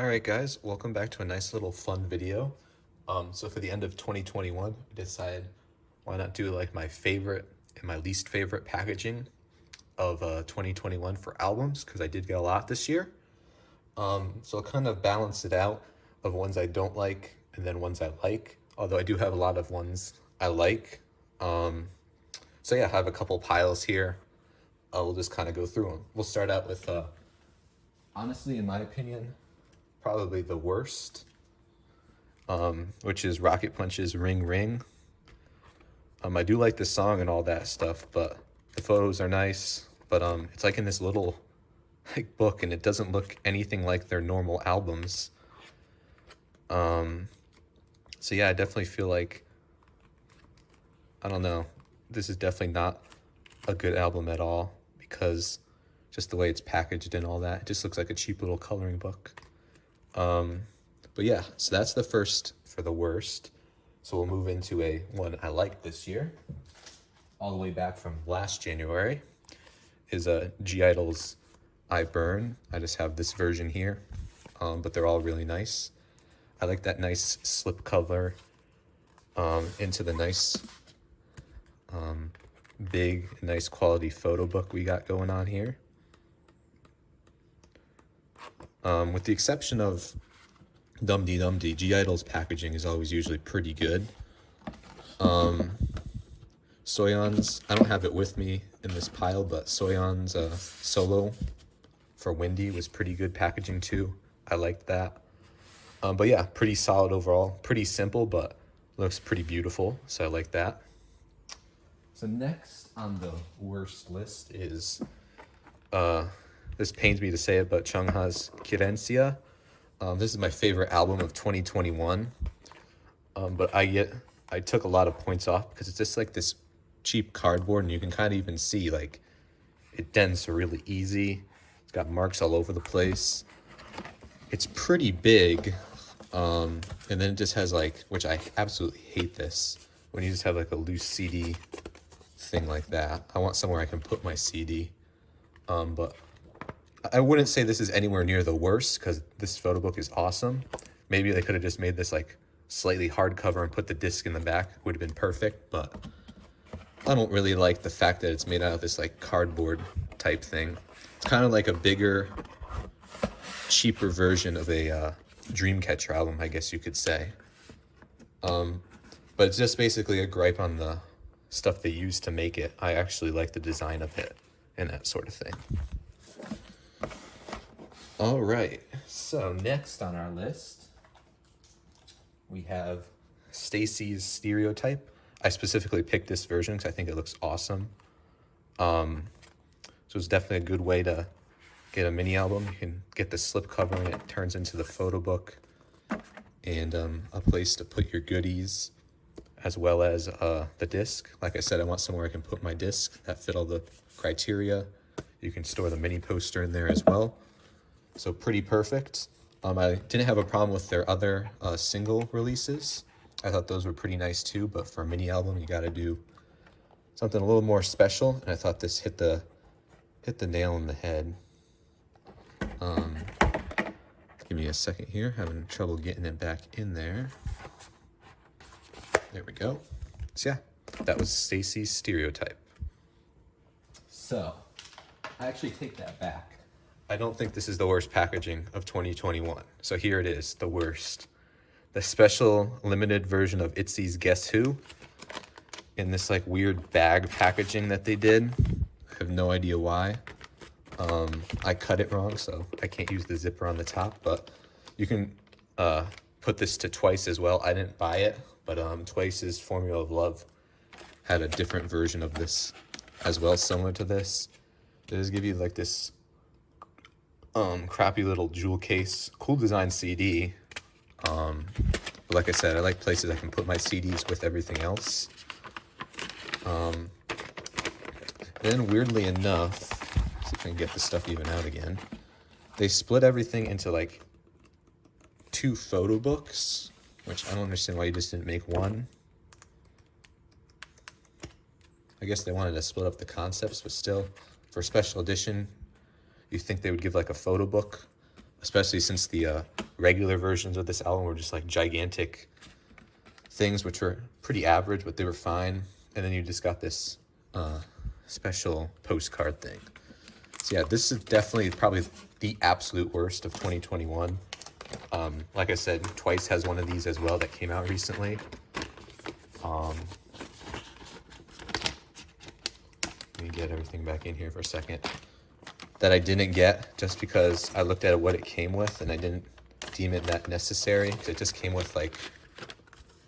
Alright guys, welcome back to a nice little fun video. So for the end of 2021, I decided why not do like my favorite and my least favorite packaging of 2021 for albums, because I did get a lot this year. So I'll kind of balance it out of ones I don't like and then ones I like, although I do have a lot of ones I like. So yeah, I have a couple piles here. We'll just kind of go through them. We'll start out with, honestly, in my opinion, probably the worst, which is Rocket Punch's Ring Ring. I do like the song and all that stuff, but the photos are nice, but it's like in this little like book, and it doesn't look anything like their normal albums. So yeah, I definitely feel like, I don't know, this is definitely not a good album at all, because just the way it's packaged and all that, it just looks like a cheap little coloring book. But yeah, so that's the first for the worst. So we'll move into a one I liked this year, all the way back from last January, is I-dle's I Burn. I just have this version here, but they're all really nice. I like that nice slip cover into the nice big, nice quality photo book we got going on here. With the exception of Dum Dee Dum Dee, I-dle's packaging is always usually pretty good. Soyeon's, I don't have it with me in this pile, but Soyeon's solo for Windy was pretty good packaging too. I liked that. But yeah, pretty solid overall. Pretty simple, but looks pretty beautiful, so I like that. So next on the worst list is, this pains me to say it, but Chung Ha's Kirencia. This is my favorite album of 2021. But I took a lot of points off because it's just like this cheap cardboard, and you can kind of even see like it dents really easy. It's got marks all over the place. It's pretty big. And then it just has like, which I absolutely hate this, when you just have like a loose CD thing like that. I want somewhere I can put my CD. But I wouldn't say this is anywhere near the worst, because this photo book is awesome. Maybe they could have just made this like slightly hardcover and put the disc in the back. Would have been perfect, but I don't really like the fact that it's made out of this like cardboard type thing. It's kind of like a bigger, cheaper version of a Dreamcatcher album, I guess you could say. But it's just basically a gripe on the stuff they used to make it. I actually like the design of it and that sort of thing. All right, so next on our list, we have STAYC's Stereotype. I specifically picked this version because I think it looks awesome. So it's definitely a good way to get a mini album. You can get the slip cover and it turns into the photo book, and a place to put your goodies, as well as the disc. Like I said, I want somewhere I can put my disc that fit all the criteria. You can store the mini poster in there as well. So pretty perfect. I didn't have a problem with their other single releases. I thought those were pretty nice too, but for a mini album, you got to do something a little more special. And I thought this hit the nail on the head. Give me a second here. Having trouble getting it back in there. There we go. So yeah, that was STAYC's Stereotype. So I actually take that back. I don't think this is the worst packaging of 2021. So here it is, the worst. The special limited version of ITZY's Guess Who in this like weird bag packaging that they did. I have no idea why. I cut it wrong, so I can't use the zipper on the top, but you can put this to Twice as well. I didn't buy it, but Twice's Formula of Love had a different version of this as well, similar to this. They just give you like this crappy little jewel case, cool design CD. But like I said, I like places I can put my CDs with everything else. Then weirdly enough, see if I can get this stuff even out again, they split everything into like 2 photo books, which I don't understand why you just didn't make one. I guess they wanted to split up the concepts, but still, for special edition, you think they would give like a photo book, especially since the regular versions of this album were just like gigantic things, which were pretty average, but they were fine. And then you just got this special postcard thing. So yeah, this is definitely probably the absolute worst of 2021. Like I said, Twice has one of these as well that came out recently. Let me get everything back in here for a second. That I didn't get just because I looked at what it came with and I didn't deem it that necessary. It just came with like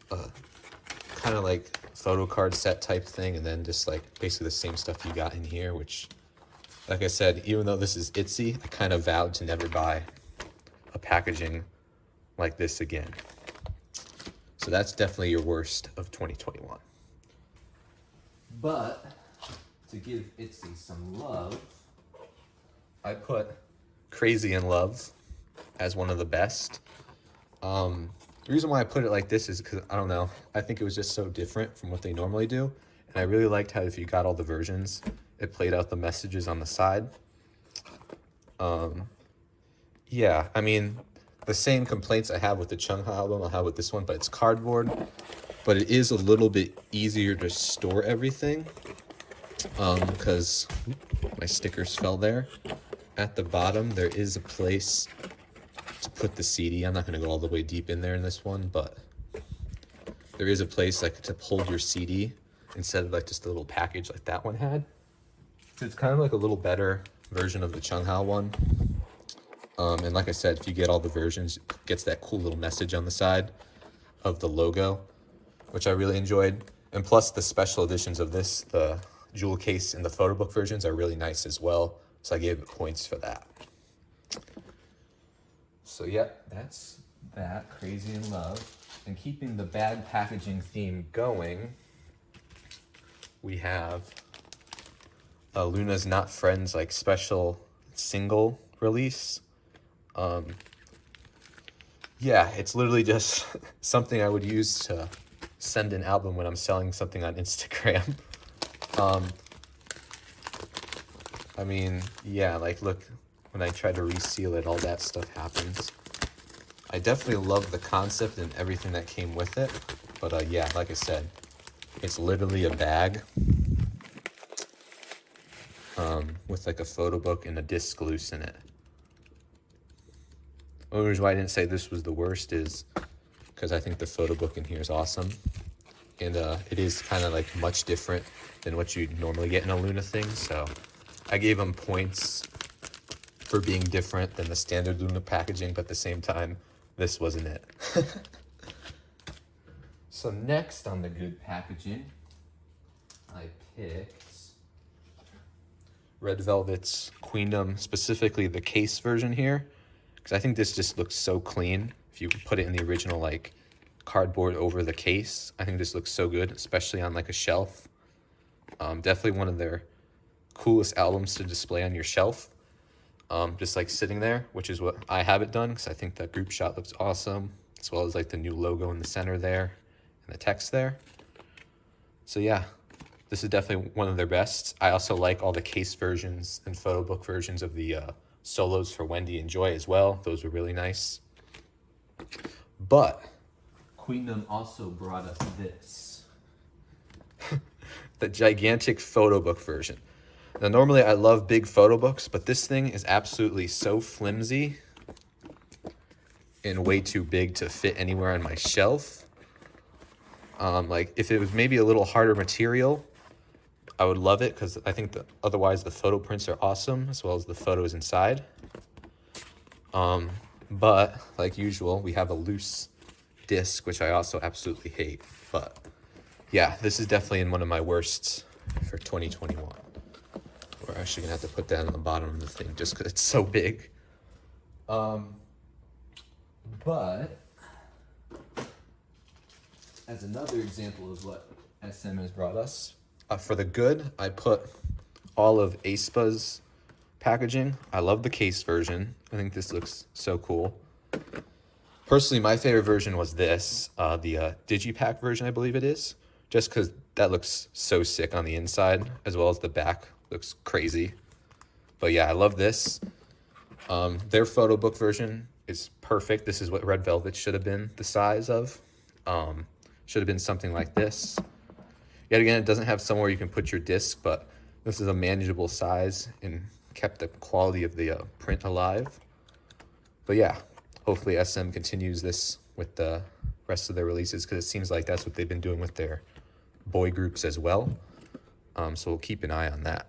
kind of like photo card set type thing, and then just like basically the same stuff you got in here, which, like I said, even though this is ITZY, I kind of vowed to never buy a packaging like this again. So that's definitely your worst of 2021. But to give ITZY some love, I put Crazy in Love as one of the best. The reason why I put it like this is because, I don't know, I think it was just so different from what they normally do. And I really liked how if you got all the versions, it played out the messages on the side. Yeah, I mean, the same complaints I have with the Chung Ha album, I'll have with this one, but it's cardboard. But it is a little bit easier to store everything because my stickers fell there. At the bottom, there is a place to put the CD. I'm not going to go all the way deep in there in this one, but there is a place like to hold your CD instead of like just a little package like that one had. So it's kind of like a little better version of the Chung Ha one. And like I said, if you get all the versions, it gets that cool little message on the side of the logo, which I really enjoyed. And plus the special editions of this, the jewel case and the photo book versions are really nice as well. So I gave it points for that. So yeah, that's that, Crazy in Love. And keeping the bad packaging theme going, we have Loona's Not Friends like special single release. Yeah, it's literally just something I would use to send an album when I'm selling something on Instagram. I mean, yeah, like look, when I try to reseal it, all that stuff happens. I definitely love the concept and everything that came with it. But yeah, like I said, it's literally a bag with like a photo book and a disc loose in it. The only reason why I didn't say this was the worst is because I think the photo book in here is awesome. And it is kind of like much different than what you'd normally get in a Loona thing. So I gave them points for being different than the standard Loona packaging, but at the same time, this wasn't it. So next on the good packaging, I picked Red Velvet's Queendom, specifically the case version here, because I think this just looks so clean. If you put it in the original like cardboard over the case, I think this looks so good, especially on like a shelf. Definitely one of their coolest albums to display on your shelf. Just like sitting there, which is what I have it done, because I think that group shot looks awesome, as well as like the new logo in the center there and the text there. So yeah, this is definitely one of their best. I also like all the case versions and photo book versions of the solos for Wendy and Joy as well. Those were really nice. But Queendom also brought us this. The gigantic photo book version. Now, normally I love big photo books, but this thing is absolutely so flimsy and way too big to fit anywhere on my shelf. Like, if it was maybe a little harder material, I would love it, because I think otherwise the photo prints are awesome, as well as the photos inside. But, like usual, we have a loose disc, which I also absolutely hate. But, yeah, this is definitely in one of my worsts for 2021. We're actually going to have to put that on the bottom of the thing just because it's so big. But as another example of what SM has brought us, for the good, I put all of Aespa's packaging. I love the case version. I think this looks so cool. Personally, my favorite version was this, the Digipack version, I believe it is, just because that looks so sick on the inside, as well as the back looks crazy. But yeah, I love this. Their photo book version is perfect. This is what Red Velvet should have been the size of. Should have been something like this. Yet again, it doesn't have somewhere you can put your disc, but this is a manageable size and kept the quality of the print alive. But yeah, hopefully SM continues this with the rest of their releases, because it seems like that's what they've been doing with their boy groups as well. So we'll keep an eye on that.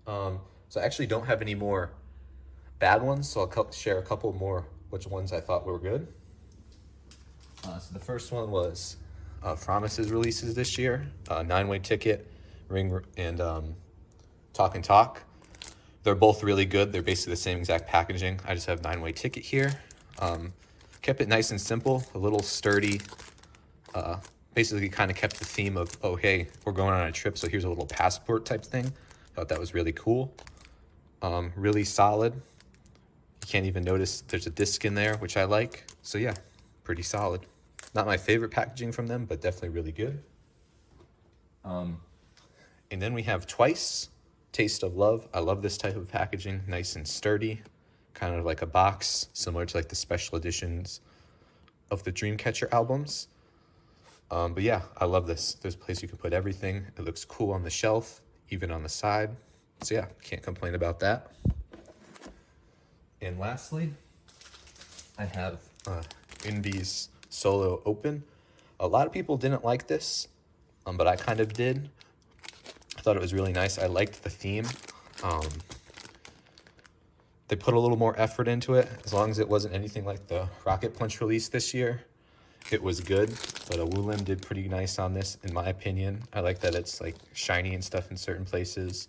So I actually don't have any more bad ones, so I'll share a couple more which ones I thought were good. So the first one was Promise's releases this year. 9-Way Ticket, Ring, and Talk and Talk. They're both really good. They're basically the same exact packaging. I just have 9-Way Ticket here. Kept it nice and simple, a little sturdy. Basically kind of kept the theme of, oh, hey, we're going on a trip, so here's a little passport type thing. Thought that was really cool. Really solid. You can't even notice there's a disc in there, which I like. So yeah, pretty solid. Not my favorite packaging from them, but definitely really good. And then we have Twice, Taste of Love. I love this type of packaging, nice and sturdy, kind of like a box, similar to like the special editions of the Dreamcatcher albums. But yeah, I love this. There's a place you can put everything. It looks cool on the shelf, even on the side. So yeah, can't complain about that. And lastly, I have ITZY's Solo Open. A lot of people didn't like this, but I kind of did. I thought it was really nice. I liked the theme. They put a little more effort into it. As long as it wasn't anything like the Rocket Punch release this year, it was good. But Woolim did pretty nice on this, in my opinion. I like that it's like shiny and stuff in certain places.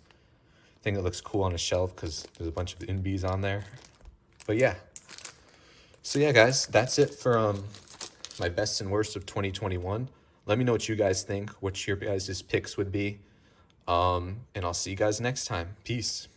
I think it looks cool on a shelf because there's a bunch of ITZYs on there. But yeah. So yeah, guys, that's it for my best and worst of 2021. Let me know what you guys think, what your guys' picks would be. And I'll see you guys next time. Peace.